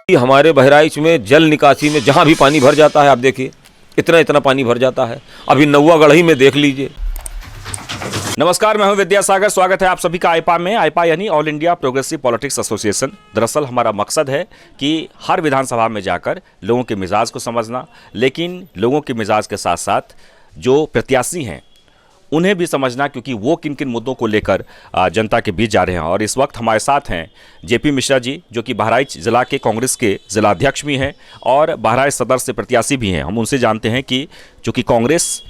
हमारे बहराइच में जल निकासी में जहाँ भी पानी भर जाता है, आप देखिए इतना इतना पानी भर जाता है। अभी नौवा गढ़ी में देख लीजिए। नमस्कार, मैं हूं विद्यासागर। स्वागत है आप सभी का आईपा में। आईपा यानी all India progressive politics association. दरअसल हमारा मकसद है कि हर विधानसभा में जाकर लोगों के मिजाज को समझना, लेकिन लोगों के मिजाज के साथ साथ जो प्रत्याशी हैं उन्हें भी समझना, क्योंकि वो किन किन मुद्दों को लेकर जनता के बीच जा रहे हैं। और इस वक्त हमारे साथ हैं जेपी मिश्रा जी, जो कि बहराइच जिला के कांग्रेस के जिलाध्यक्ष भी हैं और बहराइच सदर से प्रत्याशी भी हैं। हम उनसे जानते हैं कि चूँकि कांग्रेस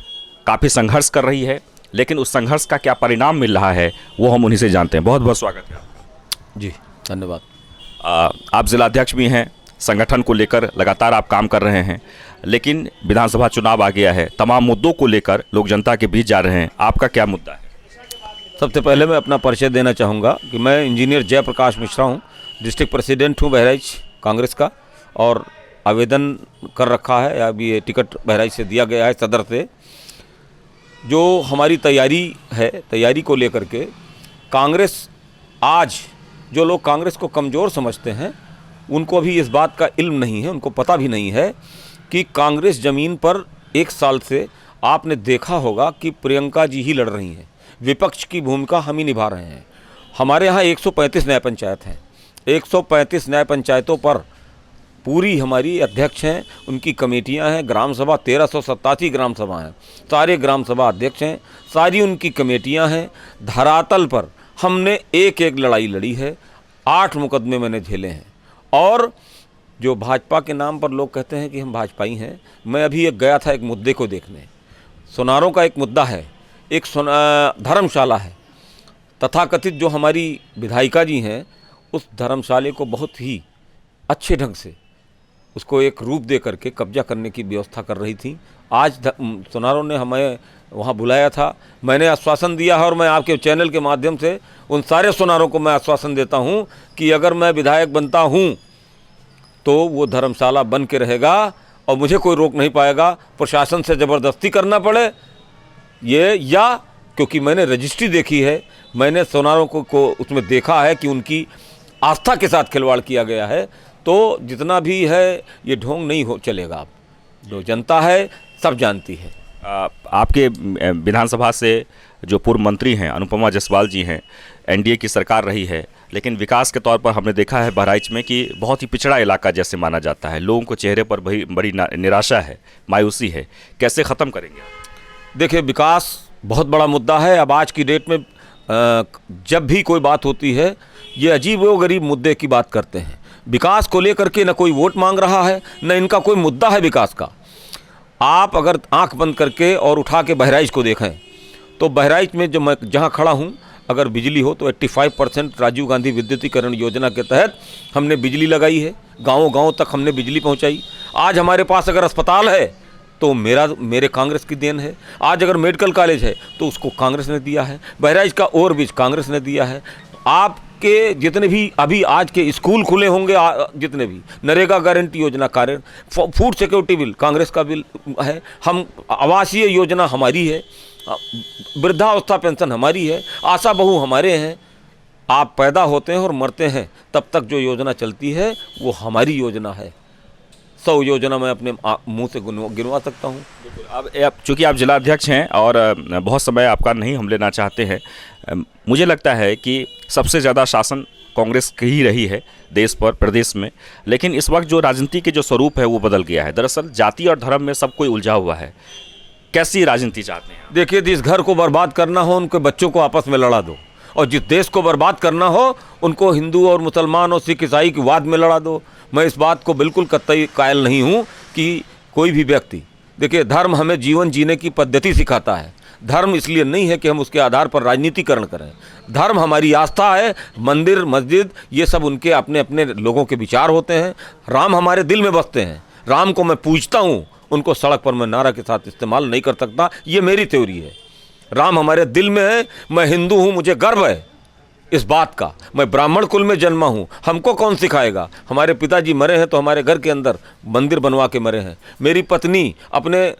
काफ़ी संघर्ष कर रही है, लेकिन उस संघर्ष का क्या परिणाम मिल रहा है वो हम उन्हीं से जानते हैं। बहुत बहुत स्वागत है जी, धन्यवाद। आप जिलाध्यक्ष भी हैं, संगठन को लेकर लगातार आप काम कर रहे हैं, लेकिन विधानसभा चुनाव आ गया है, तमाम मुद्दों को लेकर लोग जनता के बीच जा रहे हैं। आपका क्या मुद्दा है? सबसे पहले मैं अपना परिचय देना चाहूँगा कि मैं इंजीनियर जयप्रकाश मिश्रा हूँ, डिस्ट्रिक्ट प्रेसिडेंट हूँ बहराइच कांग्रेस का, और आवेदन कर रखा है। अभी ये टिकट बहराइच से दिया गया है सदर से। जो हमारी तैयारी है, तैयारी को लेकर के कांग्रेस, आज जो लोग कांग्रेस को कमज़ोर समझते हैं उनको भी इस बात का इल्म नहीं है, उनको पता भी नहीं है कि कांग्रेस ज़मीन पर एक साल से आपने देखा होगा कि प्रियंका जी ही लड़ रही हैं, विपक्ष की भूमिका हम ही निभा रहे हैं। हमारे यहाँ 135 न्याय पंचायत हैं, 135 न्याय पंचायतों पर पूरी हमारी अध्यक्ष हैं, उनकी कमेटियां हैं। ग्राम सभा 1387 ग्राम सभा हैं, सारे ग्राम सभा अध्यक्ष हैं, सारी उनकी कमेटियां हैं। धरातल पर हमने एक एक लड़ाई लड़ी है, 8 मुकदमे मैंने झेले हैं। और जो भाजपा के नाम पर लोग कहते हैं कि हम भाजपाई हैं, मैं अभी एक गया था एक मुद्दे को देखने। सोनारों का एक मुद्दा है, एक धर्मशाला है, तथाकथित जो हमारी विधायिका जी हैं उस धर्मशाले को बहुत ही अच्छे ढंग से उसको एक रूप दे करके कब्जा करने की व्यवस्था कर रही थी। आज सोनारों ने हमें वहाँ बुलाया था, मैंने आश्वासन दिया है और मैं आपके चैनल के माध्यम से उन सारे सोनारों को मैं आश्वासन देता हूँ कि अगर मैं विधायक बनता हूँ तो वो धर्मशाला बन के रहेगा और मुझे कोई रोक नहीं पाएगा। प्रशासन से ज़बरदस्ती करना पड़े ये, या क्योंकि मैंने रजिस्ट्री देखी है, मैंने सोनारों को उसमें देखा है कि उनकी आस्था के साथ खिलवाड़ किया गया है। तो जितना भी है ये ढोंग नहीं हो चलेगा। आप जो जनता है सब जानती है। आपके विधानसभा से जो पूर्व मंत्री हैं अनुपमा जायसवाल जी हैं, एनडीए की सरकार रही है, लेकिन विकास के तौर पर हमने देखा है बहराइच में कि बहुत ही पिछड़ा इलाका जैसे माना जाता है। लोगों को चेहरे पर बड़ी निराशा है, मायूसी है। कैसे ख़त्म करेंगे? देखिए, विकास बहुत बड़ा मुद्दा है। अब आज की डेट में जब भी कोई बात होती है ये अजीब व गरीब मुद्दे की बात करते हैं। विकास को लेकर के न कोई वोट मांग रहा है, न इनका कोई मुद्दा है विकास का। आप अगर आंख बंद करके और उठा के बहराइच को देखें तो बहराइच में जो मैं जहां खड़ा हूं, अगर बिजली हो तो 85% राजीव गांधी विद्युतीकरण योजना के तहत हमने बिजली लगाई है। गाँव-गाँव तक हमने बिजली पहुंचाई। आज हमारे पास अगर अस्पताल है तो मेरे कांग्रेस की देन है। आज अगर मेडिकल कॉलेज है तो उसको कांग्रेस ने दिया है। बहराइच का ओवरब्रिज कांग्रेस ने दिया है। आपके जितने भी अभी आज के स्कूल खुले होंगे, जितने भी नरेगा गारंटी योजना, कार्य, फूड सिक्योरिटी बिल कांग्रेस का बिल है। हम आवासीय योजना हमारी है, वृद्धावस्था पेंशन हमारी है, आशा बहू हमारे हैं। आप पैदा होते हैं और मरते हैं तब तक जो योजना चलती है वो हमारी योजना है। 100 योजना मैं अपने मुंह से गिनवा सकता हूँ। अब चूँकि आप जिलाध्यक्ष हैं और बहुत समय आपका नहीं हम लेना चाहते हैं, मुझे लगता है कि सबसे ज़्यादा शासन कांग्रेस की ही रही है देश पर, प्रदेश में। लेकिन इस वक्त जो राजनीति के जो स्वरूप है वो बदल गया है। दरअसल जाति और धर्म में सब कोई उलझा हुआ है। कैसी राजनीति चाहते हैं? देखिए, जिस घर को बर्बाद करना हो उनके बच्चों को आपस में लड़ा दो, और जिस देश को बर्बाद करना हो उनको हिंदू और मुसलमान और सिख ईसाई की वाद में लड़ा दो। मैं इस बात को बिल्कुल कतई कायल नहीं हूँ कि कोई भी व्यक्ति, देखिए, धर्म हमें जीवन जीने की पद्धति सिखाता है। धर्म इसलिए नहीं है कि हम उसके आधार पर राजनीतिकरण करें। धर्म हमारी आस्था है। मंदिर, मस्जिद, ये सब उनके अपने अपने लोगों के विचार होते हैं। राम हमारे दिल में बसते हैं। राम को मैं पूजता हूँ, उनको सड़क पर मैं नारा के साथ इस्तेमाल नहीं कर सकता। ये मेरी थ्योरी है। राम हमारे दिल में है। मैं हिंदू हूँ, मुझे गर्व है इस बात का। मैं ब्राह्मण कुल में जन्मा हूँ, हमको कौन सिखाएगा? हमारे पिताजी मरे हैं तो हमारे घर के अंदर मंदिर बनवा के मरे हैं। मेरी पत्नी अपने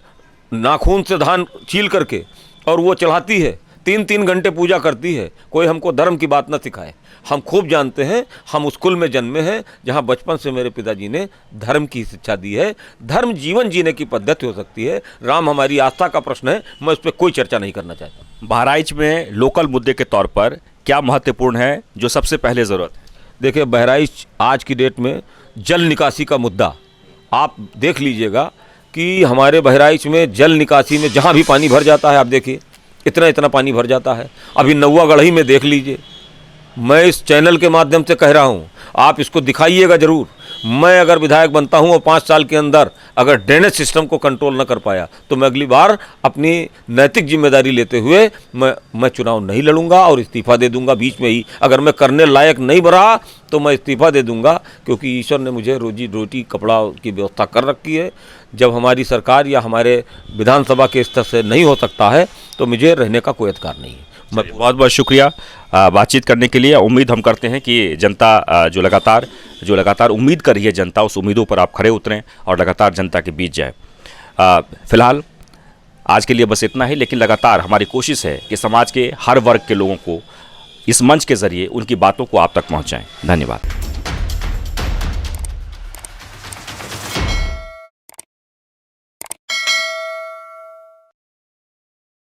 नाखून से धान छील करके और वो चढ़ाती है 3-3 घंटे पूजा करती है। कोई हमको धर्म की बात न सिखाए। हम खूब जानते हैं, हम उस कुल में जन्मे हैं जहाँ बचपन से मेरे पिताजी ने धर्म की शिक्षा दी है। धर्म जीवन जीने की पद्धति हो सकती है। राम हमारी आस्था का प्रश्न है, मैं उस पर कोई चर्चा नहीं करना चाहता। बहराइच में लोकल मुद्दे के तौर पर क्या महत्वपूर्ण है जो सबसे पहले ज़रूरत है? देखिए, बहराइच आज की डेट में जल निकासी का मुद्दा आप देख लीजिएगा कि हमारे बहराइच में जल निकासी में जहाँ भी पानी भर जाता है, आप देखिए इतना इतना पानी भर जाता है। अभी नौवा गढ़ई में देख लीजिए। मैं इस चैनल के माध्यम से कह रहा हूँ, आप इसको दिखाइएगा ज़रूर। मैं अगर विधायक बनता हूँ और 5 साल के अंदर अगर ड्रेनेज सिस्टम को कंट्रोल न कर पाया तो मैं अगली बार अपनी नैतिक जिम्मेदारी लेते हुए मैं चुनाव नहीं लड़ूंगा और इस्तीफा दे दूंगा बीच में ही। अगर मैं करने लायक नहीं बना तो मैं इस्तीफा दे दूंगा, क्योंकि ईश्वर ने मुझे रोजी रोटी कपड़ा की व्यवस्था कर रखी है। जब हमारी सरकार या हमारे विधानसभा के स्तर से नहीं हो सकता है तो मुझे रहने का कोई अधिकार नहीं है। बहुत बहुत शुक्रिया बातचीत करने के लिए। उम्मीद हम करते हैं कि जनता जो लगातार उम्मीद कर रही है, जनता उस उम्मीदों पर आप खड़े उतरें और लगातार जनता के बीच जाए। फिलहाल आज के लिए बस इतना ही, लेकिन लगातार हमारी कोशिश है कि समाज के हर वर्ग के लोगों को इस मंच के ज़रिए उनकी बातों को आप तक पहुंचाएं। धन्यवाद।